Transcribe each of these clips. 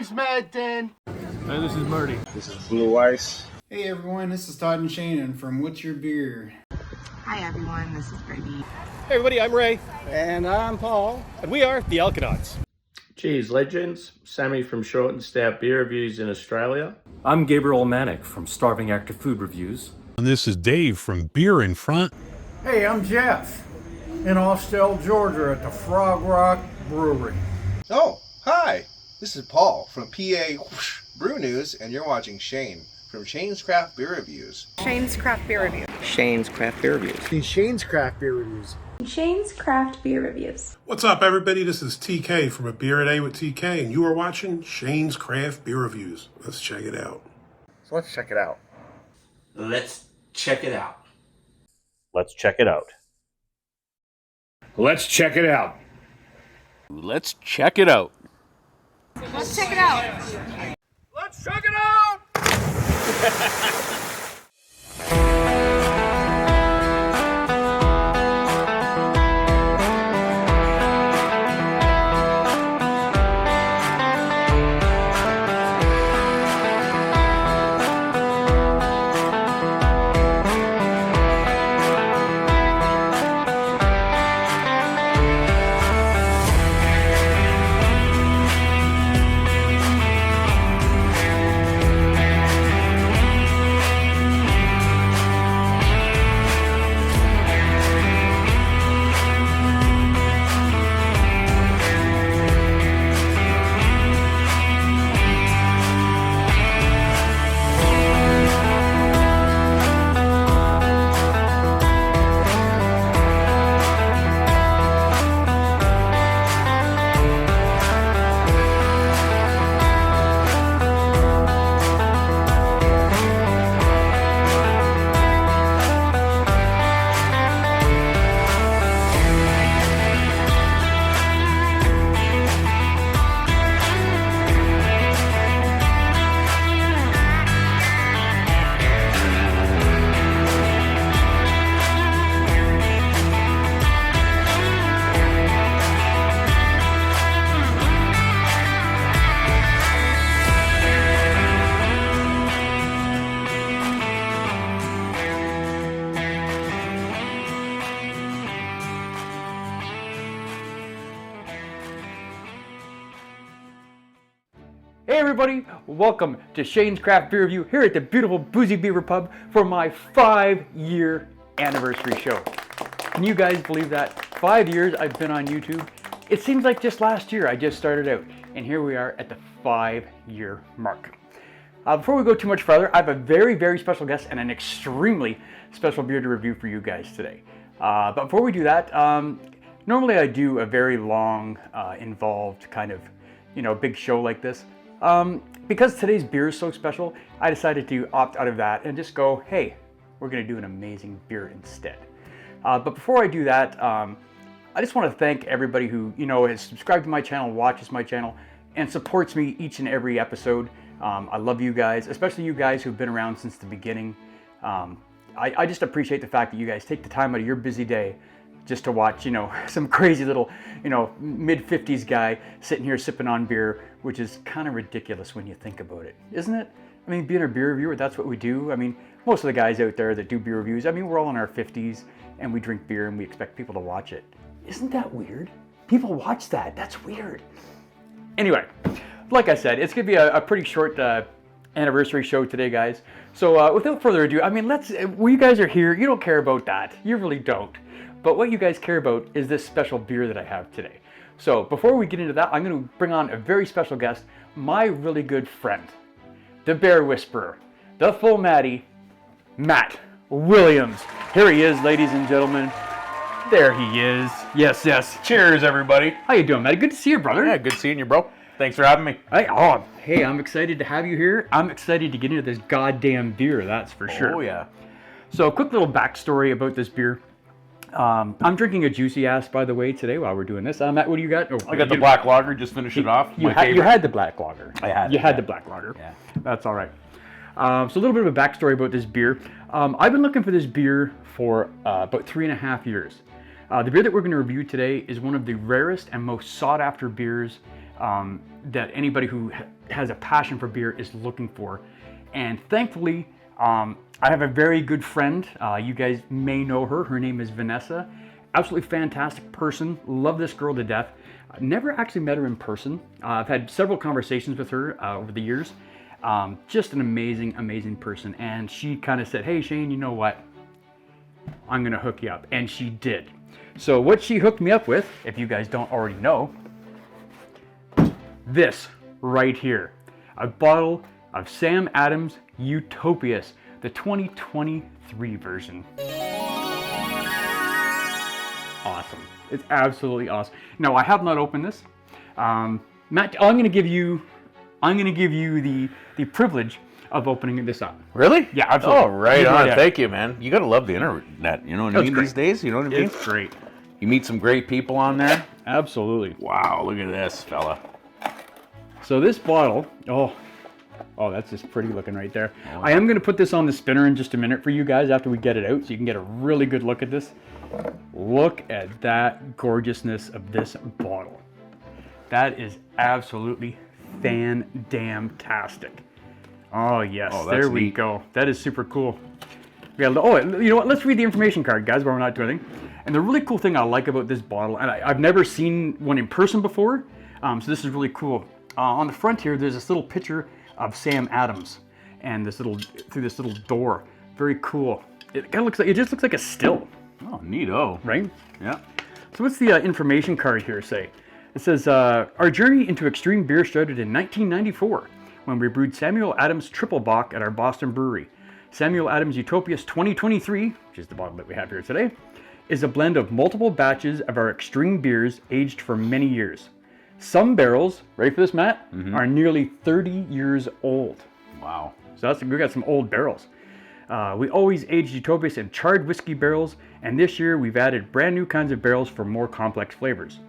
name's Matt Den. Hi, this is Marty. This is Blue Ice. Hey everyone, this is Todd and Shannon from What's Your Beer? Hi everyone, this is Brady. Hey everybody, I'm Ray. And I'm Paul. And we are the Alkanauts. Cheers, legends. Sammy from Short and Stout Beer Reviews in Australia. I'm Gabriel Manick from Starving Active Food Reviews. And this is Dave from Beer in Front. Hey, I'm Jeff in Austell, Georgia at the Frog Rock Brewery. Oh, hi. This is Paul from PA Brew News, and you're watching Shane from Shane's Craft Beer Reviews. Shane's Craft Beer Reviews. Shane's Craft Beer Reviews. Shane's Craft Beer Reviews. Shane's Craft Beer Reviews. What's up, everybody? This is TK from A Beer a Day with TK, and you are watching Shane's Craft Beer Reviews. Let's check it out. So let's check it out. Let's check it out. Let's check it out. Let's check it out. Let's check it out. Let's check it out. Let's check it out! Hey everybody, welcome to Shane's Craft Beer Review here at the beautiful Boozy Beaver Pub for my 5-year anniversary show. Can you guys believe that? 5 years I've been on YouTube. It seems like just last year I just started out, and here we are at the 5-year mark. Before we go too much further, I have a very special guest and an extremely special beer to review for you guys today. But before we do that, normally I do a very long, involved kind of, big show like this. Because today's beer is so special, I decided to opt out of that and just go, hey, we're going to do an amazing beer instead. But before I do that, I just want to thank everybody who, has subscribed to my channel, watches my channel, and supports me each and every episode. I love you guys, especially you guys who've been around since the beginning. I just appreciate the fact that you guys take the time out of your busy day just to watch, some crazy little, mid-50s guy sitting here sipping on beer, which is kind of ridiculous when you think about it, isn't it? I mean, being a beer reviewer, that's what we do. I mean, most of the guys out there that do beer reviews, we're all in our 50s and we drink beer and we expect people to watch it. Isn't that weird? People watch that. That's weird. Anyway, like I said, it's going to be a pretty short anniversary show today, guys. So without further ado, you guys are here. You don't care about that. You really don't. But what you guys care about is this special beer that I have today. So before we get into that, I'm going to bring on a very special guest, my really good friend, the Bear Whisperer, the Full Matty, Matt Williams. Here he is, ladies and gentlemen. There he is. Yes. Cheers, everybody. How you doing, Matt? Good to see you, brother. Yeah, good seeing you, bro. Thanks for having me. Hey, I'm excited to have you here. I'm excited to get into this goddamn beer, that's for sure. Oh, yeah. So a quick little backstory about this beer. I'm drinking a Juicy Ass, by the way, today while we're doing this. Matt, what do you got? Oh, I got the black lager, just finish it off. You had the black lager. I had it. You had the black lager. Yeah. That's all right. So a little bit of a backstory about this beer. I've been looking for this beer for about 3.5 years. The beer that we're going to review today is one of the rarest and most sought after beers that anybody who has a passion for beer is looking for. And thankfully, I have a very good friend. You guys may know her. Her name is Vanessa. Absolutely fantastic person. Love this girl to death. I've never actually met her in person. I've had several conversations with her over the years. Just an amazing, amazing person. And she kind of said, hey Shane, you know what? I'm gonna hook you up. And she did. So what she hooked me up with, if you guys don't already know, this right here. A bottle of Sam Adams Utopias, the 2023 version. Awesome. It's absolutely awesome. Now I have not opened this. Matt, I'm gonna give you the privilege of opening this up. Really? Yeah, absolutely. Oh, right on. Thank you, man. You gotta love the internet. You know what I mean? great. These days, you know what I mean? It's great. You meet some great people on there. Absolutely. Wow, look at this fella. So this bottle, oh, that's just pretty looking right there. I am going to put this on the spinner in just a minute for you guys after we get it out so you can get a really good look at this. Look at that gorgeousness of this bottle. That is absolutely fan-damn-tastic. Oh, yes, there we go. That is super cool. Yeah, oh, you know what? Let's read the information card, guys, while we're not doing anything. And the really cool thing I like about this bottle, and I've never seen one in person before, so this is really cool. On the front here, there's this little picture of Sam Adams, and through this little door. Very cool. It kind of looks like, it just looks like a still. Oh, neato. Right? Yeah. So what's the information card here say? It says, our journey into extreme beer started in 1994 when we brewed Samuel Adams Triple Bock at our Boston brewery. Samuel Adams Utopias 2023, which is the bottle that we have here today, is a blend of multiple batches of our extreme beers aged for many years. Some barrels, ready for this, Matt, are nearly 30 years old. Wow. So we got some old barrels. We always aged Utopias in charred whiskey barrels, and this year we've added brand new kinds of barrels for more complex flavors.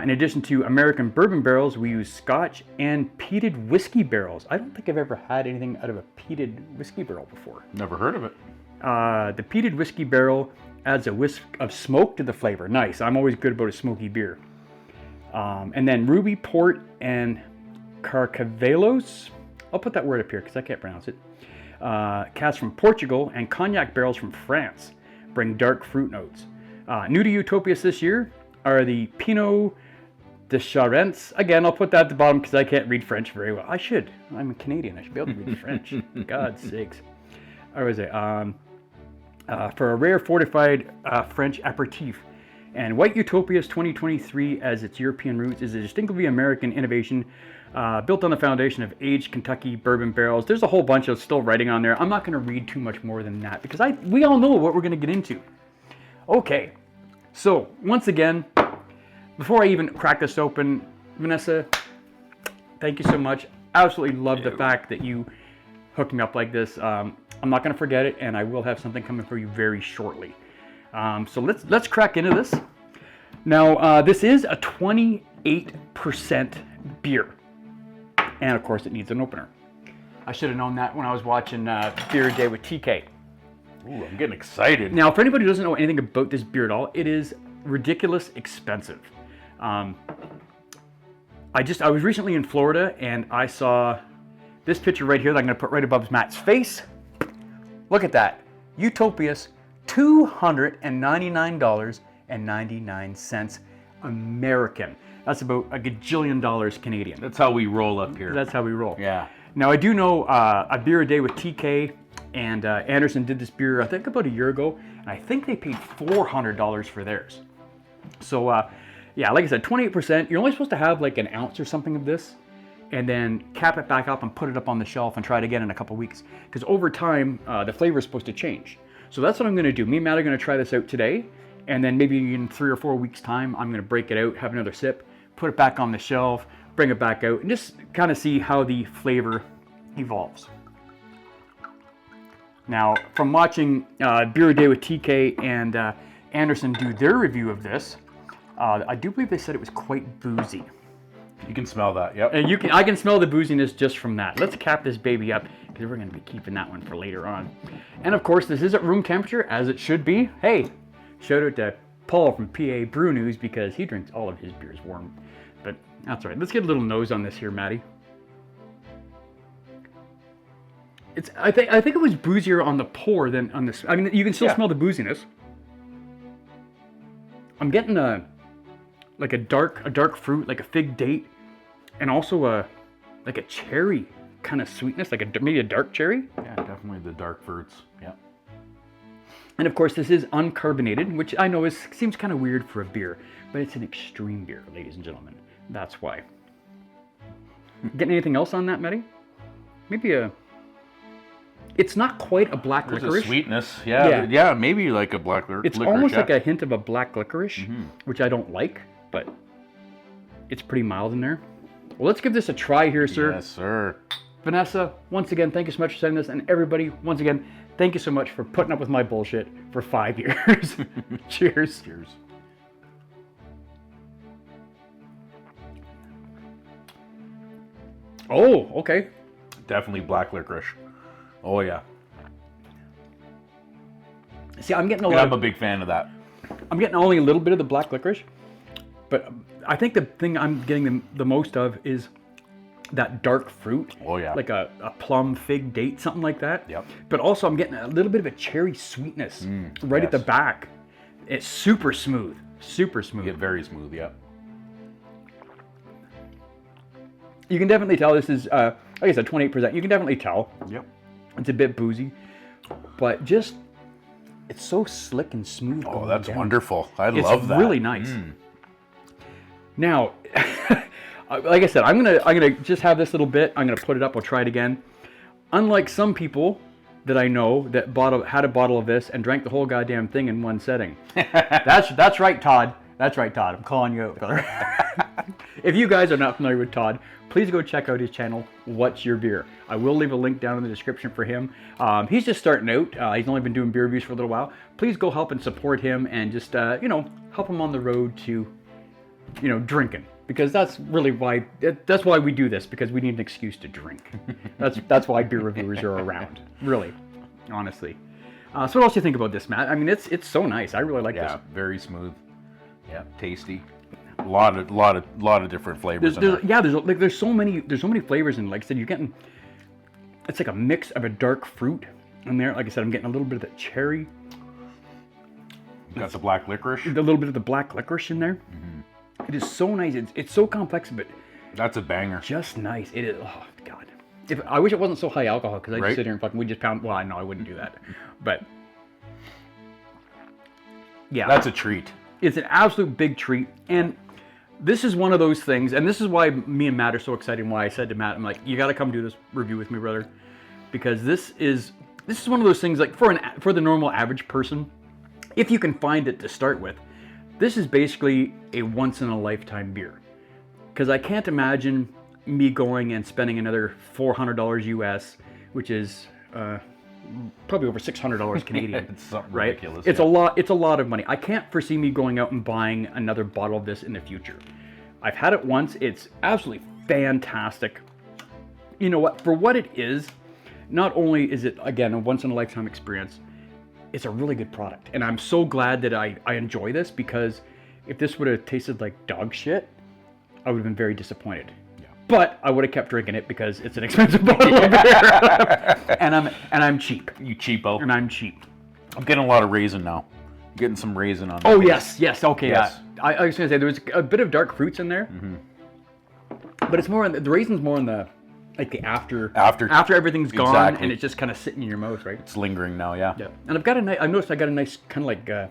In addition to American bourbon barrels, we use Scotch and peated whiskey barrels. I don't think I've ever had anything out of a peated whiskey barrel before. Never heard of it. The peated whiskey barrel adds a whisk of smoke to the flavor. Nice. I'm always good about a smoky beer. And then Ruby Port and Carcavelos. I'll put that word up here because I can't pronounce it. Casks from Portugal and cognac barrels from France bring dark fruit notes. New to Utopias this year are the Pinot de Charente. Again, I'll put that at the bottom because I can't read French very well. I should. I'm a Canadian. I should be able to read French. God's sakes. Or was it? For a rare fortified French aperitif. And White Utopias 2023, as its European roots, is a distinctively American innovation built on the foundation of aged Kentucky bourbon barrels. There's a whole bunch of still writing on there. I'm not going to read too much more than that because we all know what we're going to get into. Okay, so once again, before I even crack this open, Vanessa, thank you so much. Absolutely love the fact that you hooked me up like this. I'm not going to forget it, and I will have something coming for you very shortly. So let's crack into this. Now, this is a 28% beer. And of course, it needs an opener. I should have known that when I was watching Beer Day with TK. Ooh, I'm getting excited. Now, for anybody who doesn't know anything about this beer at all, it is ridiculous expensive. I was recently in Florida and I saw this picture right here that I'm going to put right above Matt's face. Look at that. Utopias, $299.99 American. That's about a gajillion dollars Canadian. That's how we roll up here. That's how we roll. Yeah. Now I do know a beer a day with TK and Anderson did this beer I think about a year ago, and I think they paid $400 for theirs. So yeah, like I said, 28%. You're only supposed to have like an ounce or something of this, and then cap it back up and put it up on the shelf and try it again in a couple weeks. Because over time, the flavor is supposed to change. So that's what I'm going to do. Me and Matt are going to try this out today, and then maybe in 3 or 4 weeks' time, I'm going to break it out, have another sip, put it back on the shelf, bring it back out, and just kind of see how the flavor evolves. Now, from watching Beer Day with TK and Anderson do their review of this, I do believe they said it was quite boozy. You can smell that, yep. And I can smell the booziness just from that. Let's cap this baby up, because we're going to be keeping that one for later on. And of course, this is at room temperature, as it should be. Hey, shout out to Paul from PA Brew News, because he drinks all of his beers warm. But That's right. Let's get a little nose on this here, Maddie. I think it was boozier on the pour than on this. I mean, you can still smell the booziness. I'm getting a dark fruit, like a fig date, and also like a cherry kind of sweetness, like maybe a dark cherry. Yeah, definitely the dark fruits. Yeah. And of course, this is uncarbonated, which I know seems kind of weird for a beer, but it's an extreme beer, ladies and gentlemen. That's why. Getting anything else on that, Maddie? Maybe a... It's not quite a black There's licorice. a sweetness. Yeah, maybe like a black licorice. It's almost like a hint of a black licorice, which I don't like, but it's pretty mild in there. Well, let's give this a try here, sir. Yes, sir. Vanessa, once again, thank you so much for sending this. And everybody, once again, thank you so much for putting up with my bullshit for 5 years. Cheers. Cheers. Oh, okay. Definitely black licorice. Oh, yeah. See, I'm getting I'm a big fan of that. I'm getting only a little bit of the black licorice, but I think the thing I'm getting the most of is that dark fruit. Oh, yeah. Like a plum, fig, date, something like that. Yep. But also I'm getting a little bit of a cherry sweetness right at the back. It's super smooth. Super smooth. You get very smooth, yeah. You can definitely tell this is, like I said, 28%. You can definitely tell. Yep. It's a bit boozy, but just, it's so slick and smooth. Oh, that's wonderful. I It's love that. It's really nice. Now, like I said, I'm gonna just have this little bit. I'm gonna put it up. I'll try it again. Unlike some people that I know that had a bottle of this and drank the whole goddamn thing in one setting. That's right, Todd. That's right, Todd. I'm calling you out, brother. If you guys are not familiar with Todd, please go check out his channel, What's Your Beer? I will leave a link down in the description for him. He's just starting out. He's only been doing beer reviews for a little while. Please go help and support him and just, help him on the road to, drinking. Because that's really why, that's why we do this, because we need an excuse to drink. That's why beer reviewers are around, really, honestly. So what else do you think about this, Matt? I mean, it's so nice. I really like this. Yeah, very smooth. Yeah, tasty. A lot of different flavors. There's so many flavors, and like I said, you're getting, it's like a mix of a dark fruit in there. Like I said, I'm getting a little bit of that cherry. You got the black licorice. A little bit of the black licorice in there. It is so nice. It's so complex, but that's a banger. Just nice. It is. Oh God. I wish it wasn't so high alcohol, because I just sit here and we just pound. Well, I know I wouldn't do that, but yeah, that's a treat. It's an absolute big treat, and this is one of those things, and this is why me and Matt are so excited, and why I said to Matt, I'm like, you got to come do this review with me, brother, because this is one of those things, like for the normal average person, if you can find it to start with, this is basically a once in a lifetime beer, because I can't imagine me going and spending another $400 US, which is probably over $600 Canadian. It's something right? ridiculous. It's a lot. It's a lot of money. I can't foresee me going out and buying another bottle of this in the future. I've had it once. It's absolutely fantastic. You know what? For what it is, not only is it, again, a once in a lifetime experience, it's a really good product. And I'm so glad that I enjoy this, because if this would have tasted like dog shit, I would have been very disappointed. But I would have kept drinking it, because it's an expensive bottle of beer, and I'm cheap. You cheapo. And I'm cheap. I'm getting a lot of raisin now. I'm getting some raisin on. Oh yes, okay. Yes. I was gonna say there was a bit of dark fruits in there, but it's more on the raisins, more on the after everything's gone, and it's just kind of sitting in your mouth, right? It's lingering now, yeah. Yeah. And I've noticed I got a nice kind of like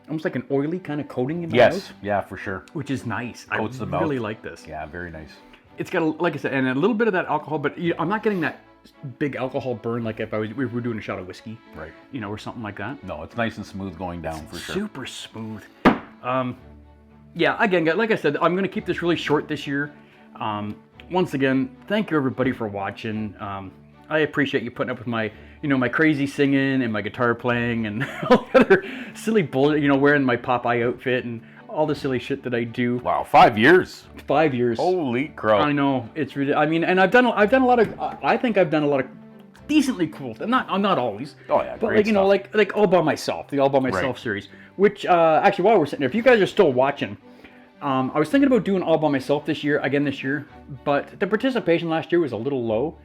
almost like an oily kind of coating in my mouth. Yeah, for sure. Which is nice. Coats the mouth. Really like this. Yeah, very nice. It's got, like I said, and a little bit of that alcohol, but I'm not getting that big alcohol burn like if we were doing a shot of whiskey, right? Or something like that. No, it's nice and smooth going down for sure. Super smooth. Yeah, again, like I said, I'm going to keep this really short this year. Once again, thank you everybody for watching. I appreciate you putting up with my, my crazy singing and my guitar playing and all the other silly bullshit, wearing my Popeye outfit and all the silly shit that I do. Wow, 5 years. 5 years. Holy crap. I know, it's really, I mean, and I've done a lot of, I think I've done a lot of decently cool, I'm not always. Oh yeah, but like all by myself, the All By Myself series, which, actually while we're sitting there, if you guys are still watching, I was thinking about doing all by myself this year, but the participation last year was a little low.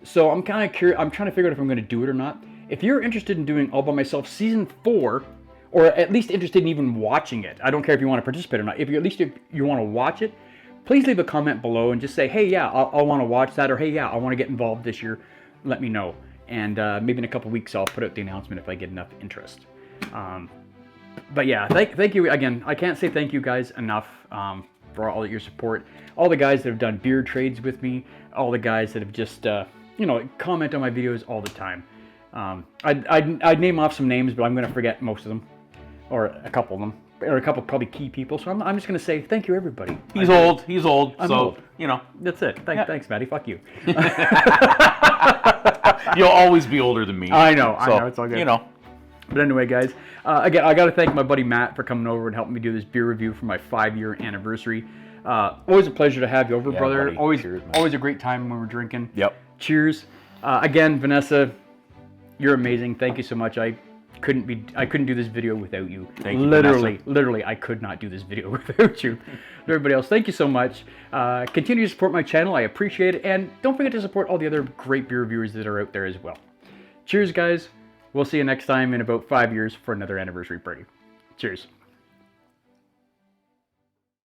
So I'm kind of curious. I'm trying to figure out if I'm going to do it or not. If you're interested in doing all by myself season 4, or at least interested in even watching it, I don't care if you want to participate or not. If you want to watch it, please leave a comment below and just say, hey, yeah, I'll want to watch that, or hey, yeah, I want to get involved this year. Let me know. And maybe in a couple weeks I'll put out the announcement if I get enough interest. But yeah, thank you again. I can't say thank you guys enough for all your support. All the guys that have done beer trades with me, all the guys that have just comment on my videos all the time. I'd name off some names, but I'm going to forget most of them, or a couple of them, or a couple probably key people. So I'm just going to say thank you, everybody. He's old. I'm so old. That's it. Thanks, Maddie. Fuck you. You'll always be older than me. I know. It's all good. But anyway, guys, again, I got to thank my buddy Matt for coming over and helping me do this beer review for my 5-year anniversary. Always a pleasure to have you over, brother. Buddy. Always, cheers, man. always a great time when we're drinking. Yep. Cheers. Again, Vanessa, you're amazing. Thank you so much. I couldn't do this video without you. Thank you, literally, I could not do this video without you. Everybody else, thank you so much. Continue to support my channel. I appreciate it. And don't forget to support all the other great beer reviewers that are out there as well. Cheers, guys. We'll see you next time in about 5 years for another anniversary party. Cheers.